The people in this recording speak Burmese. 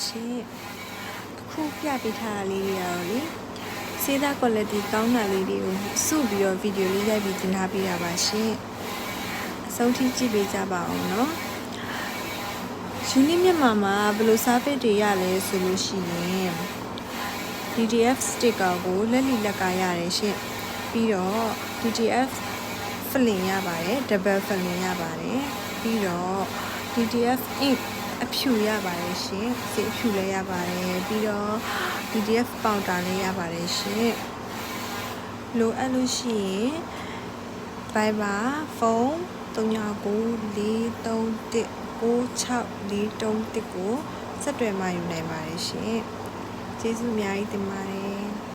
ရှင်အခုပြပေးထားတာလေးတွေရောလေစေးသား quality ကောင်းတာလေးတွေကိုစုပြီးတော့ဗီဒီယိုလေးရိုက်ပြီးတင်ထားပေးတာပါရှင်အဆုံးထိကြည့်ပေးကြပါအောင်နော်ယူနစ်မြန်မာမှာဘယ်လို service တွေရလဲဆိုလို့ရှိရင် DTF sticker ကိုလက်လီလက်ကရတယ်ရှင်ပြီးတော့ DTF ဖလင်ရပါတယ် double ဖလင်ရပါတယ်ပြီးတော့ DTF ink အဖြူရပါတယ်ရှင်စိတ်အဖြူလည်းရပါတယ်ပြီးတော့ DTF powder လည်းရပါတယ်ရှင်လိုအပ်လို့ရှိရင် Viber ဖုန်း3994319643ကိုဆက်သွယ်မှယူနိုင်ပါတယ်ရှင်ကျေးဇူးအများကြီးတင်ပါတယ်